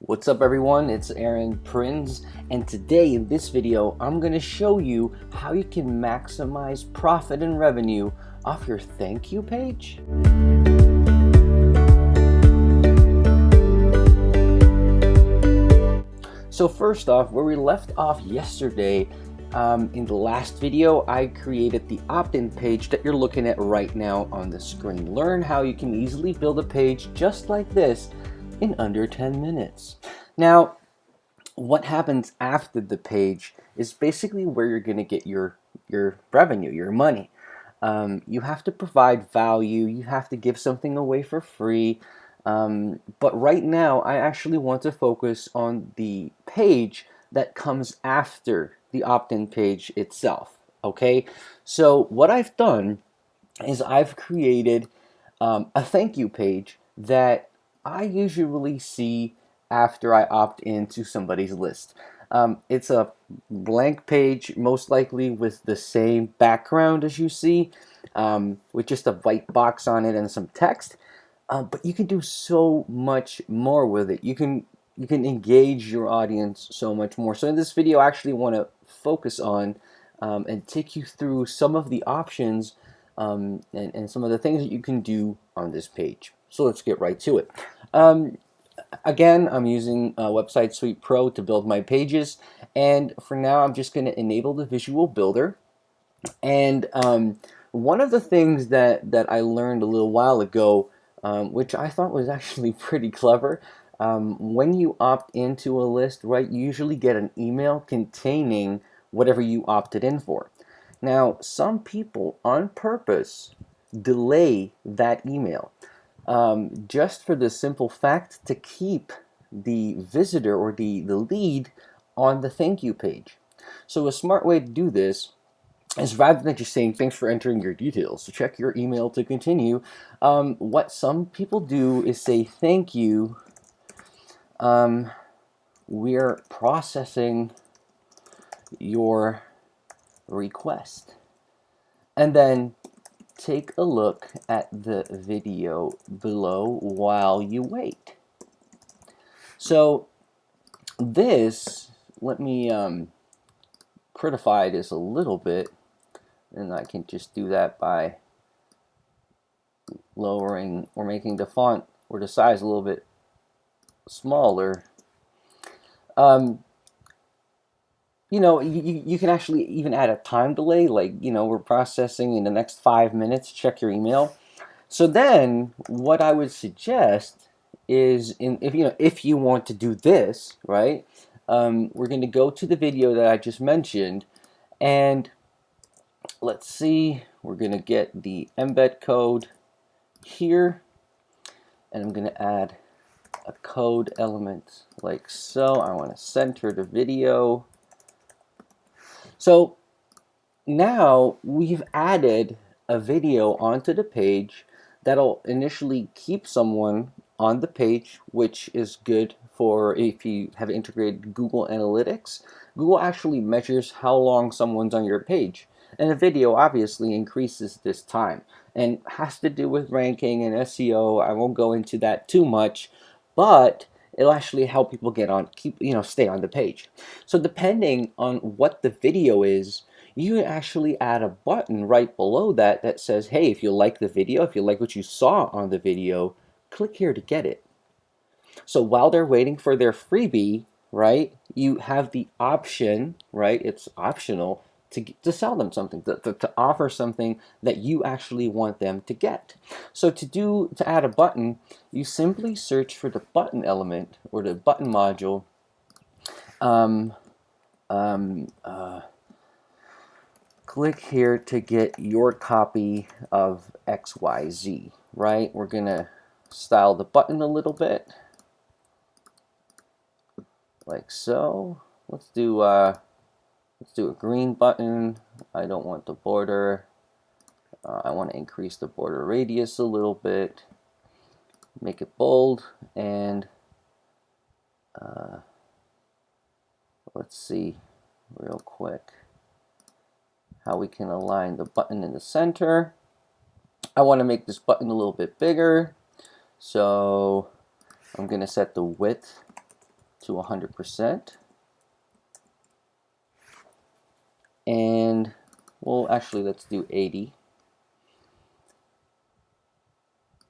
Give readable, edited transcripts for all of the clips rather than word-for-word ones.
What's up everyone, it's Aaron Prinz, and today in this video I'm going to show you how you can maximize profit and revenue off your thank you page. So first off, where we left off yesterday, in the last video I created the opt-in page that you're looking at right now on the screen. Learn how you can easily build a page just like this in under 10 minutes. Now, what happens after the page is basically where you're going to get your revenue, your money. You have to provide value, you have to give something away for free. But right now, I actually want to focus on the page that comes after the opt-in page itself. Okay, so what I've done is I've created a thank you page that I usually see after I opt into somebody's list. It's a blank page, most likely with the same background as you see, with just a white box on it and some text. But you can do so much more with it. You can engage your audience so much more. So in this video, I actually want to focus on and take you through some of the options and some of the things that you can do on this page. So let's get right to it. Again, I'm using Website Suite Pro to build my pages, and for now I'm just going to enable the visual builder. And one of the things that I learned a little while ago, which I thought was actually pretty clever, when you opt into a list, right, you usually get an email containing whatever you opted in for. Now, some people on purpose delay that email just for the simple fact to keep the visitor or the lead on the thank you page. So a smart way to do this is, rather than just saying thanks for entering your details, so check your email to continue, what some people do is say thank you, we're processing your request, and then take a look at the video below while you wait. So this, let me prettify this a little bit, and I can just do that by lowering or making the font or the size a little bit smaller. You know, you can actually even add a time delay, like, you know, we're processing in the next 5 minutes, check your email. So then what I would suggest is, if you want to do this, right, we're going to go to the video that I just mentioned, and let's see, we're going to get the embed code here, and I'm going to add a code element like so. I want to center the video. So now we've added a video onto the page that'll initially keep someone on the page, which is good for if you have integrated Google Analytics. Google actually measures how long someone's on your page, and a video obviously increases this time and has to do with ranking and SEO. I won't go into that too much, but it'll actually help people get on, stay on the page. So depending on what the video is, you can actually add a button right below that that says, hey, if you like the video, if you like what you saw on the video, click here to get it. So while they're waiting for their freebie, right, you have the option, right, it's optional, to sell them something, to offer something that you actually want them to get. So to add a button, you simply search for the button element or the button module. Click here to get your copy of XYZ, right? We're gonna style the button a little bit, like so. Let's do a green button. I don't want the border. I want to increase the border radius a little bit, make it bold, and let's see real quick how we can align the button in the center. I want to make this button a little bit bigger, so I'm going to set the width to 100%. And well, actually, let's do 80,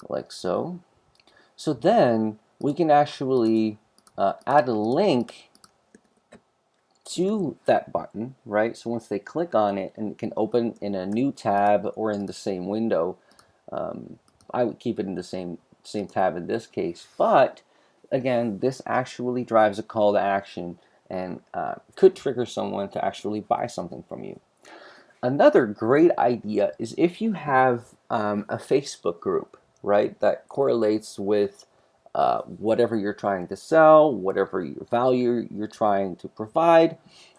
like so. So then we can actually add a link to that button, right? So once they click on it, and it can open in a new tab or in the same window. I would keep it in the same tab in this case, but again, this actually drives a call to action and could trigger someone to actually buy something from you. Another great idea is if you have a Facebook group, right, that correlates with whatever you're trying to sell, whatever your value you're trying to provide.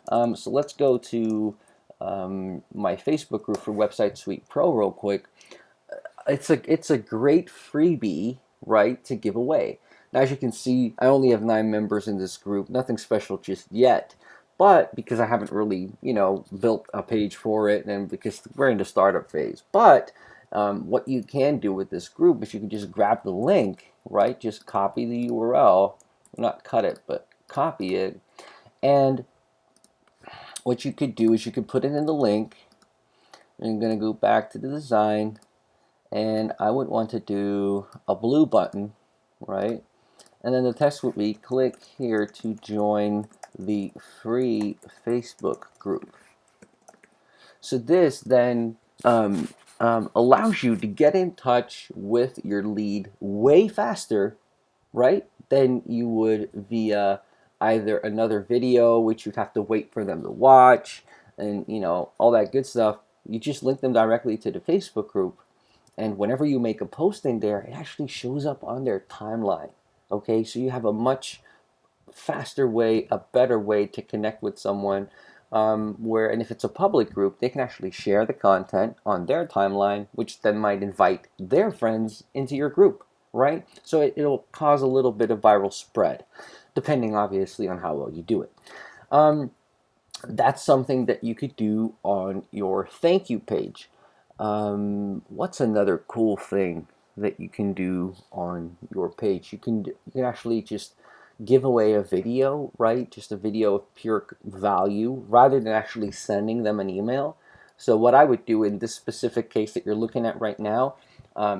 So let's go to my Facebook group for Website Suite Pro real quick. It's a great freebie, right, to give away. Now, as you can see, I only have 9 members in this group, nothing special just yet. But because I haven't really, built a page for it, and because we're in the startup phase. But what you can do with this group is you can just grab the link, right? Just copy the URL, not cut it, but copy it. And what you could do is you could put it in the link. I'm going to go back to the design, and I would want to do a blue button, right? And then the text would be, click here to join the free Facebook group. So this then allows you to get in touch with your lead way faster, right, than you would via either another video, which you'd have to wait for them to watch, and all that good stuff. You just link them directly to the Facebook group, and whenever you make a posting there, it actually shows up on their timeline. Okay, so you have a much faster way, a better way to connect with someone, and if it's a public group, they can actually share the content on their timeline, which then might invite their friends into your group, right? So it'll cause a little bit of viral spread, depending obviously on how well you do it. That's something that you could do on your thank you page. What's another cool thing that you can do on your page? You can actually just give away a video, right? Just a video of pure value rather than actually sending them an email. So what I would do in this specific case that you're looking at right now,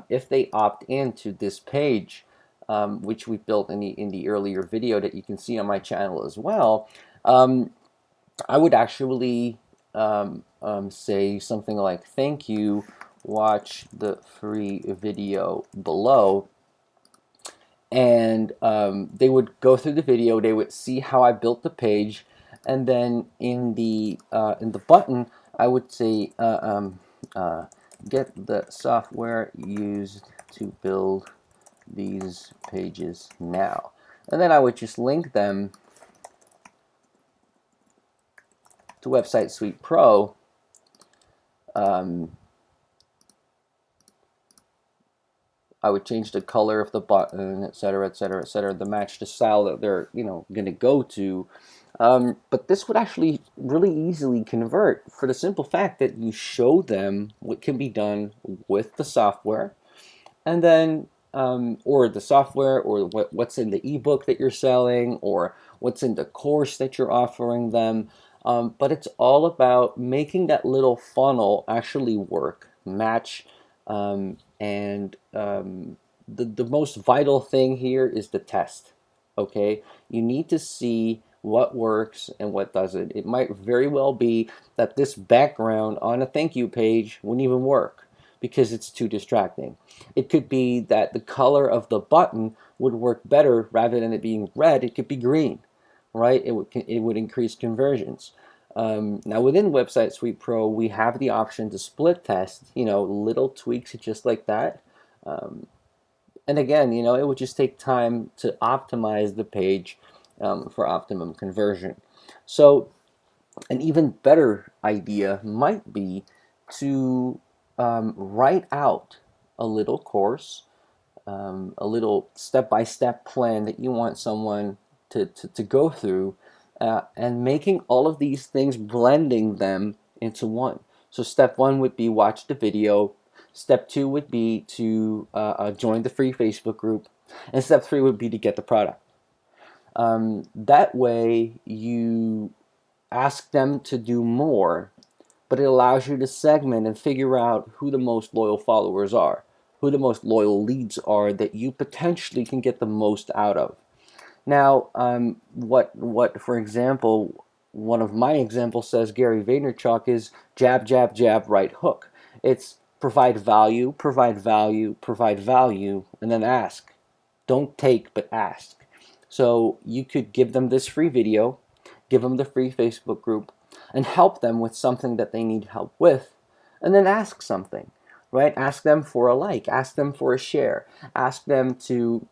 if they opt into this page, which we built in the earlier video that you can see on my channel as well, I would actually say something like, thank you, watch the free video below. And they would go through the video, they would see how I built the page, and then in the button I would say get the software used to build these pages now, and then I would just link them to Website Suite Pro. I would change the color of the button, etc., etc., etc., to match the style that they're, going to go to. But this would actually really easily convert for the simple fact that you show them what can be done with the software, and then, or the software, or what's in the ebook that you're selling, or what's in the course that you're offering them. But it's all about making that little funnel actually work, match. The most vital thing here is the test. Okay, you need to see what works and what doesn't. It might very well be that this background on a thank you page wouldn't even work because it's too distracting. It could be that the color of the button would work better. Rather than it being red, it could be green, right? It would increase conversions. Now within Website Suite Pro, we have the option to split test, little tweaks just like that. And again, it would just take time to optimize the page for optimum conversion. So an even better idea might be to write out a little course, a little step-by-step plan that you want someone to go through, and making all of these things, blending them into one. So step 1 would be watch the video. Step 2 would be to join the free Facebook group. And step 3 would be to get the product. That way you ask them to do more, but it allows you to segment and figure out who the most loyal followers are, who the most loyal leads are that you potentially can get the most out of. Now, for example, one of my examples says Gary Vaynerchuk is jab, jab, jab, right hook. It's provide value, provide value, provide value, and then ask. Don't take, but ask. So you could give them this free video, give them the free Facebook group, and help them with something that they need help with, and then ask something, right? Ask them for a like, ask them for a share, ask them to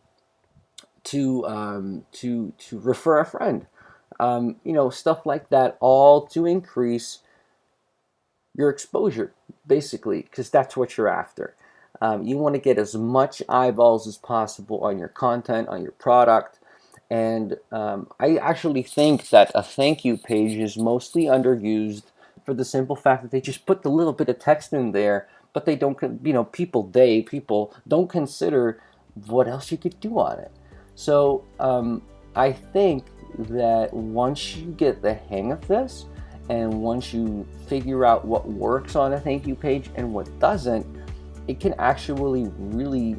refer a friend, stuff like that, all to increase your exposure, basically, because that's what you're after. You want to get as much eyeballs as possible on your content, on your product. And I actually think that a thank you page is mostly underused for the simple fact that they just put the little bit of text in there, but they don't, people don't consider what else you could do on it. So I think that once you get the hang of this, and once you figure out what works on a thank you page and what doesn't, it can actually really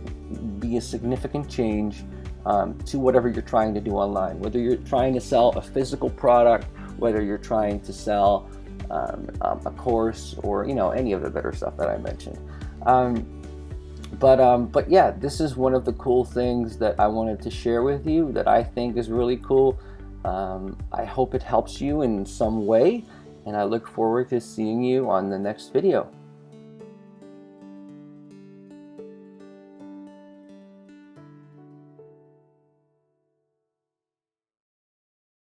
be a significant change to whatever you're trying to do online. Whether you're trying to sell a physical product, whether you're trying to sell a course, or any of the better stuff that I mentioned. But yeah, this is one of the cool things that I wanted to share with you that I think is really cool. I hope it helps you in some way, and I look forward to seeing you on the next video.